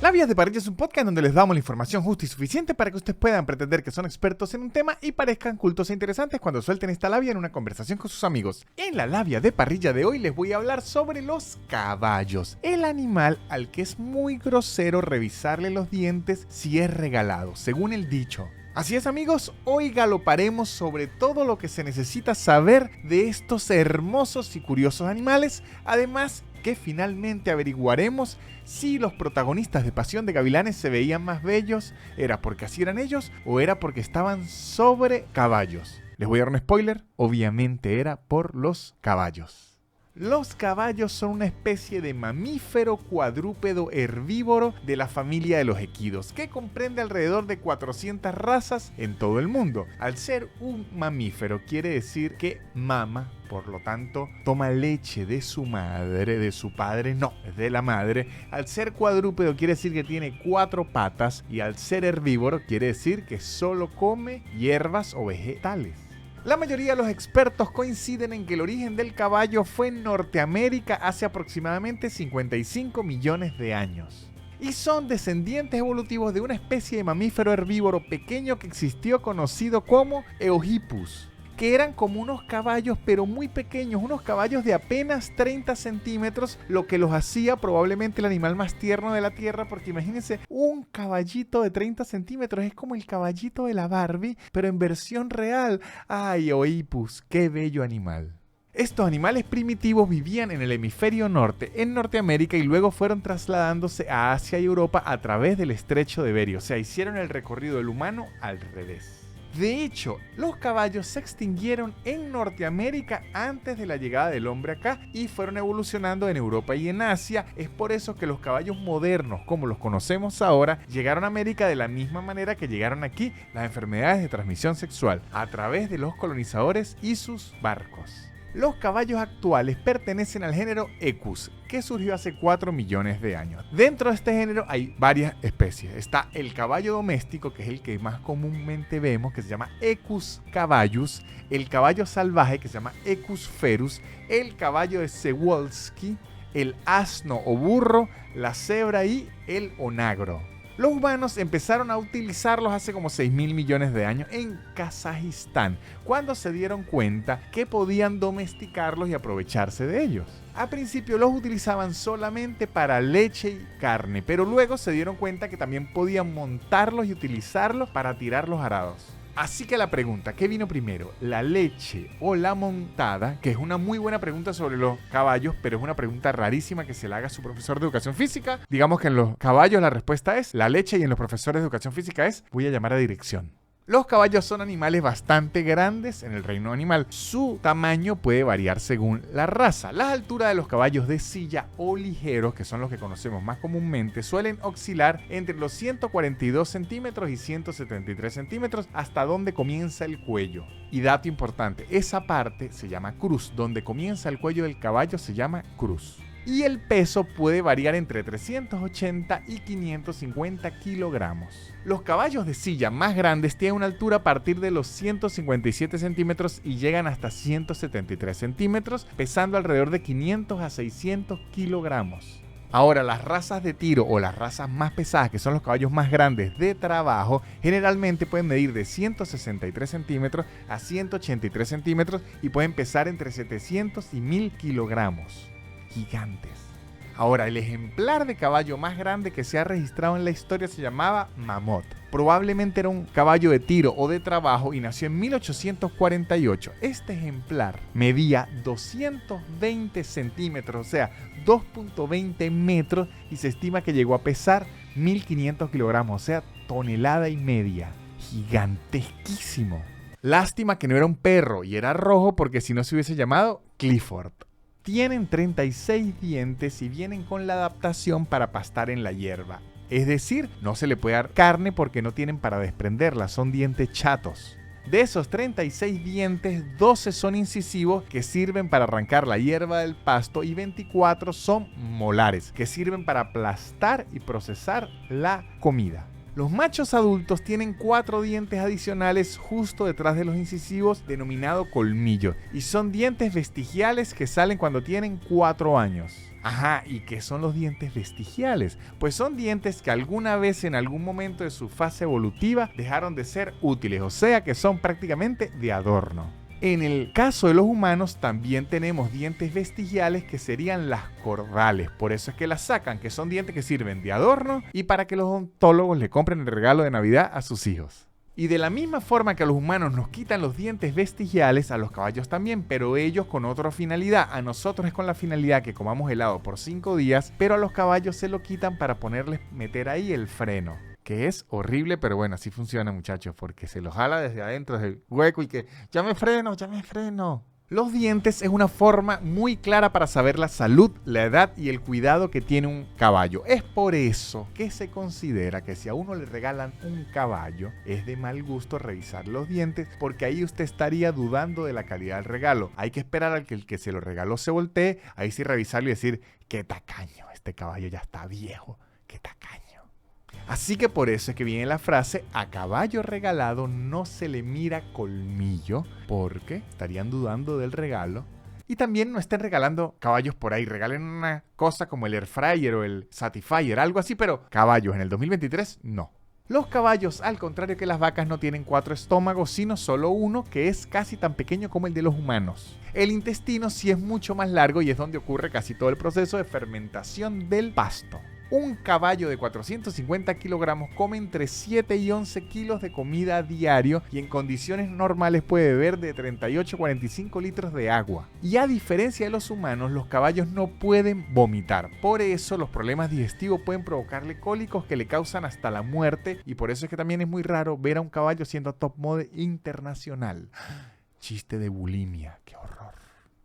La Vía de Parrilla es un podcast donde les damos la información justa y suficiente para que ustedes puedan pretender que son expertos en un tema y parezcan cultos e interesantes cuando suelten esta labia en una conversación con sus amigos. En la Labia de Parrilla de hoy les voy a hablar sobre los caballos, el animal al que es muy grosero revisarle los dientes si es regalado, según el dicho. Así es, amigos, hoy galoparemos sobre todo lo que se necesita saber de estos hermosos y curiosos animales, además que finalmente averiguaremos si los protagonistas de Pasión de Gavilanes se veían más bellos, ¿era porque así eran ellos o era porque estaban sobre caballos? Les voy a dar un spoiler, obviamente era por los caballos. Los caballos son una especie de mamífero cuadrúpedo herbívoro de la familia de los equidos, que comprende alrededor de 400 razas en todo el mundo. Al ser un mamífero quiere decir que mama, por lo tanto toma leche de su madre, de su padre no, es de la madre. Al ser cuadrúpedo quiere decir que tiene 4 patas y al ser herbívoro quiere decir que solo come hierbas o vegetales. La mayoría de los expertos coinciden en que el origen del caballo fue en Norteamérica hace aproximadamente 55 millones de años. Y son descendientes evolutivos de una especie de mamífero herbívoro pequeño que existió conocido como Eohippus, que eran como unos caballos pero muy pequeños, unos caballos de apenas 30 centímetros, lo que los hacía probablemente el animal más tierno de la tierra, porque imagínense, un caballito de 30 centímetros es como el caballito de la Barbie, pero en versión real. ¡Ay, Eohippus! ¡Qué bello animal! Estos animales primitivos vivían en el hemisferio norte, en Norteamérica, y luego fueron trasladándose a Asia y Europa a través del estrecho de Bering, o sea, hicieron el recorrido del humano al revés. De hecho, los caballos se extinguieron en Norteamérica antes de la llegada del hombre acá y fueron evolucionando en Europa y en Asia. Es por eso que los caballos modernos, como los conocemos ahora, llegaron a América de la misma manera que llegaron aquí las enfermedades de transmisión sexual, a través de los colonizadores y sus barcos. Los caballos actuales pertenecen al género Equus, que surgió hace 4 millones de años. Dentro de este género hay varias especies. Está el caballo doméstico, que es el que más comúnmente vemos, que se llama Equus caballus, el caballo salvaje, que se llama Equus ferus, el caballo de Przewalski, el asno o burro, la cebra y el onagro. Los humanos empezaron a utilizarlos hace como 6.000 millones de años en Kazajistán, cuando se dieron cuenta que podían domesticarlos y aprovecharse de ellos. A principio los utilizaban solamente para leche y carne, pero luego se dieron cuenta que también podían montarlos y utilizarlos para tirar los arados. Así que la pregunta, ¿qué vino primero? ¿La leche o la montada? Que es una muy buena pregunta sobre los caballos, pero es una pregunta rarísima que se la haga su profesor de educación física. Digamos que en los caballos la respuesta es la leche y en los profesores de educación física es voy a llamar a dirección. Los caballos son animales bastante grandes en el reino animal. Su tamaño puede variar según la raza. Las alturas de los caballos de silla o ligeros, que son los que conocemos más comúnmente, suelen oscilar entre los 142 centímetros y 173 centímetros hasta donde comienza el cuello. Y dato importante, esa parte se llama cruz. Donde comienza el cuello del caballo se llama cruz. Y el peso puede variar entre 380 y 550 kilogramos. Los caballos de silla más grandes tienen una altura a partir de los 157 centímetros y llegan hasta 173 centímetros, pesando alrededor de 500 a 600 kilogramos. Ahora, las razas de tiro o las razas más pesadas, que son los caballos más grandes de trabajo, generalmente pueden medir de 163 centímetros a 183 centímetros y pueden pesar entre 700 y 1000 kilogramos. Gigantes. Ahora, el ejemplar de caballo más grande que se ha registrado en la historia se llamaba Mammoth. Probablemente era un caballo de tiro o de trabajo y nació en 1848. Este ejemplar medía 220 centímetros, o sea, 2.20 metros, y se estima que llegó a pesar 1500 kilogramos, o sea, tonelada y media. Gigantesquísimo. Lástima que no era un perro y era rojo, porque si no se hubiese llamado Clifford. Tienen 36 dientes y vienen con la adaptación para pastar en la hierba. Es decir, no se le puede dar carne porque no tienen para desprenderla, son dientes chatos. De esos 36 dientes, 12 son incisivos que sirven para arrancar la hierba del pasto y 24 son molares que sirven para aplastar y procesar la comida. Los machos adultos tienen 4 dientes adicionales justo detrás de los incisivos, denominado colmillo, y son dientes vestigiales que salen cuando tienen 4 años. Ajá, ¿y qué son los dientes vestigiales? Pues son dientes que alguna vez en algún momento de su fase evolutiva dejaron de ser útiles, o sea que son prácticamente de adorno. En el caso de los humanos también tenemos dientes vestigiales que serían las cordales, por eso es que las sacan, que son dientes que sirven de adorno y para que los odontólogos le compren el regalo de Navidad a sus hijos. Y de la misma forma que a los humanos nos quitan los dientes vestigiales, a los caballos también, pero ellos con otra finalidad. A nosotros es con la finalidad que comamos helado por 5 días, pero a los caballos se lo quitan para meter ahí el freno. Que es horrible, pero bueno, así funciona, muchachos, porque se los jala desde adentro del hueco y que ya me freno. Los dientes es una forma muy clara para saber la salud, la edad y el cuidado que tiene un caballo. Es por eso que se considera que si a uno le regalan un caballo, es de mal gusto revisar los dientes, porque ahí usted estaría dudando de la calidad del regalo. Hay que esperar a que el que se lo regaló se voltee, ahí sí revisarlo y decir, qué tacaño, este caballo ya está viejo, qué tacaño. Así que por eso es que viene la frase, a caballo regalado no se le mira colmillo, porque estarían dudando del regalo. Y también no estén regalando caballos por ahí, regalen una cosa como el Air Fryer o el Satisfyer, algo así, pero caballos en el 2023 no. Los caballos, al contrario que las vacas, no tienen 4 estómagos, sino solo uno, que es casi tan pequeño como el de los humanos. El intestino sí es mucho más largo y es donde ocurre casi todo el proceso de fermentación del pasto. Un caballo de 450 kilogramos come entre 7 y 11 kilos de comida a diario y en condiciones normales puede beber de 38 a 45 litros de agua. Y a diferencia de los humanos, los caballos no pueden vomitar. Por eso los problemas digestivos pueden provocarle cólicos que le causan hasta la muerte, y por eso es que también es muy raro ver a un caballo siendo top model internacional. Chiste de bulimia, qué horror.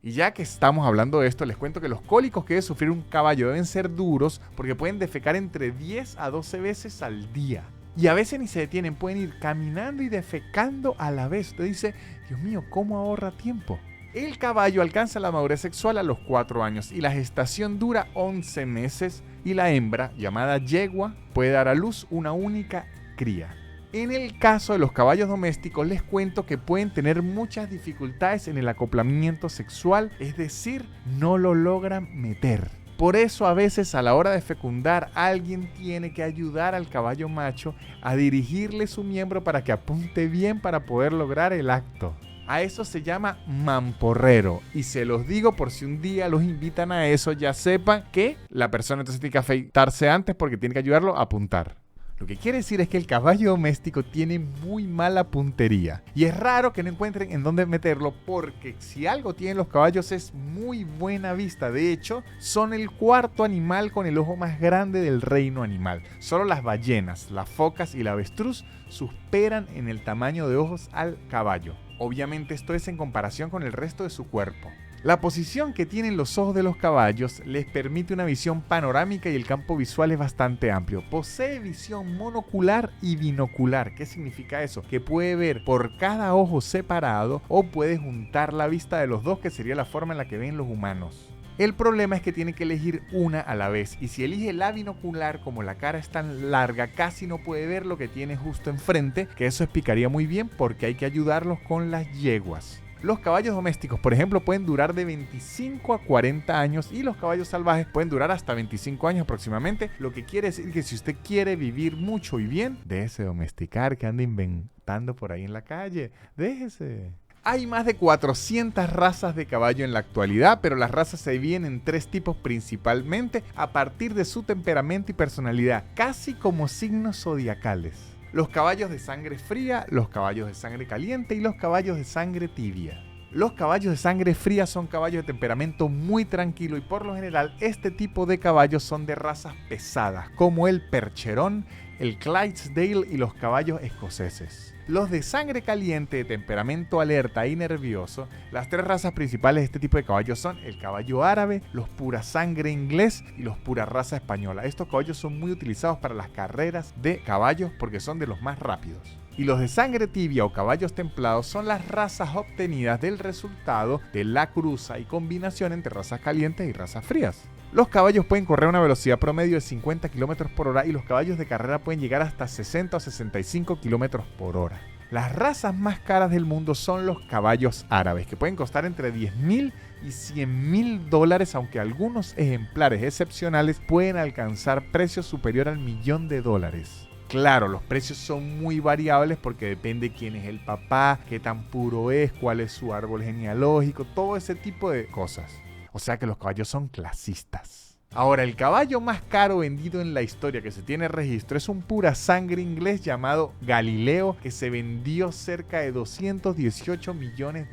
Y ya que estamos hablando de esto, les cuento que los cólicos que debe sufrir un caballo deben ser duros porque pueden defecar entre 10 a 12 veces al día. Y a veces ni se detienen, pueden ir caminando y defecando a la vez. Usted dice, Dios mío, ¿cómo ahorra tiempo? El caballo alcanza la madurez sexual a los 4 años y la gestación dura 11 meses y la hembra, llamada yegua, puede dar a luz una única cría. En el caso de los caballos domésticos, les cuento que pueden tener muchas dificultades en el acoplamiento sexual, es decir, no lo logran meter. Por eso a veces a la hora de fecundar, alguien tiene que ayudar al caballo macho a dirigirle su miembro para que apunte bien para poder lograr el acto. A eso se llama mamporrero, y se los digo por si un día los invitan a eso, ya sepan que la persona entonces tiene que afeitarse antes porque tiene que ayudarlo a apuntar. Lo que quiere decir es que el caballo doméstico tiene muy mala puntería y es raro que no encuentren en dónde meterlo, porque si algo tienen los caballos es muy buena vista. De hecho, son el 4º animal con el ojo más grande del reino animal. Solo las ballenas, las focas y la avestruz superan en el tamaño de ojos al caballo. Obviamente esto es en comparación con el resto de su cuerpo. La posición que tienen los ojos de los caballos les permite una visión panorámica y el campo visual es bastante amplio. Posee visión monocular y binocular. ¿Qué significa eso? Que puede ver por cada ojo separado o puede juntar la vista de los dos, que sería la forma en la que ven los humanos. El problema es que tiene que elegir una a la vez, y si elige la binocular, como la cara es tan larga, casi no puede ver lo que tiene justo enfrente, que eso explicaría muy bien porque hay que ayudarlos con las yeguas. Los caballos domésticos, por ejemplo, pueden durar de 25 a 40 años y los caballos salvajes pueden durar hasta 25 años aproximadamente, lo que quiere decir que si usted quiere vivir mucho y bien, déjese domesticar, que anda inventando por ahí en la calle, déjese. Hay más de 400 razas de caballo en la actualidad, pero las razas se dividen en 3 tipos principalmente a partir de su temperamento y personalidad, casi como signos zodiacales. Los caballos de sangre fría, los caballos de sangre caliente y los caballos de sangre tibia. Los caballos de sangre fría son caballos de temperamento muy tranquilo y por lo general este tipo de caballos son de razas pesadas, como el percherón, el Clydesdale y los caballos escoceses. Los de sangre caliente, de temperamento alerta y nervioso, las 3 razas principales de este tipo de caballos son el caballo árabe, los pura sangre inglés y los pura raza española. Estos caballos son muy utilizados para las carreras de caballos porque son de los más rápidos. Y los de sangre tibia o caballos templados son las razas obtenidas del resultado de la cruza y combinación entre razas calientes y razas frías. Los caballos pueden correr a una velocidad promedio de 50 km por hora y los caballos de carrera pueden llegar hasta 60 o 65 km por hora. Las razas más caras del mundo son los caballos árabes, que pueden costar entre $10,000 y $100,000, aunque algunos ejemplares excepcionales pueden alcanzar precios superior al $1.000.000. Claro, los precios son muy variables porque depende quién es el papá, qué tan puro es, cuál es su árbol genealógico, todo ese tipo de cosas. O sea que los caballos son clasistas. Ahora, el caballo más caro vendido en la historia que se tiene registro es un pura sangre inglés llamado Galileo, que se vendió cerca de $218 millones.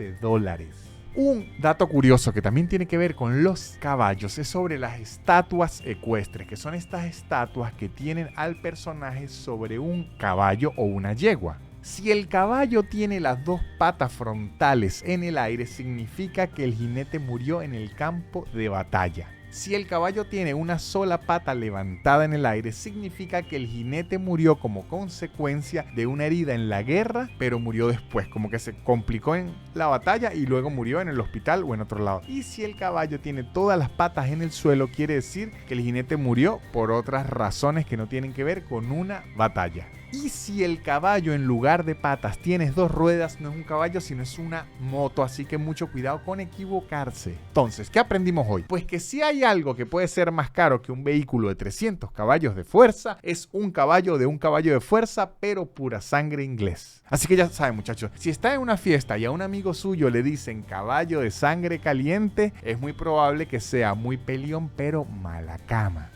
Un dato curioso que también tiene que ver con los caballos es sobre las estatuas ecuestres, que son estas estatuas que tienen al personaje sobre un caballo o una yegua. Si el caballo tiene las dos patas frontales en el aire, significa que el jinete murió en el campo de batalla. Si el caballo tiene una sola pata levantada en el aire, significa que el jinete murió como consecuencia de una herida en la guerra, pero murió después, como que se complicó en la batalla y luego murió en el hospital o en otro lado. Y si el caballo tiene todas las patas en el suelo, quiere decir que el jinete murió por otras razones que no tienen que ver con una batalla. Y si el caballo en lugar de patas tiene dos ruedas, no es un caballo sino es una moto, así que mucho cuidado con equivocarse. Entonces, ¿qué aprendimos hoy? Pues que si hay algo que puede ser más caro que un vehículo de 300 caballos de fuerza, es un caballo de fuerza, pero pura sangre inglés. Así que ya saben, muchachos, si está en una fiesta y a un amigo suyo le dicen caballo de sangre caliente, es muy probable que sea muy peleón pero mala cama.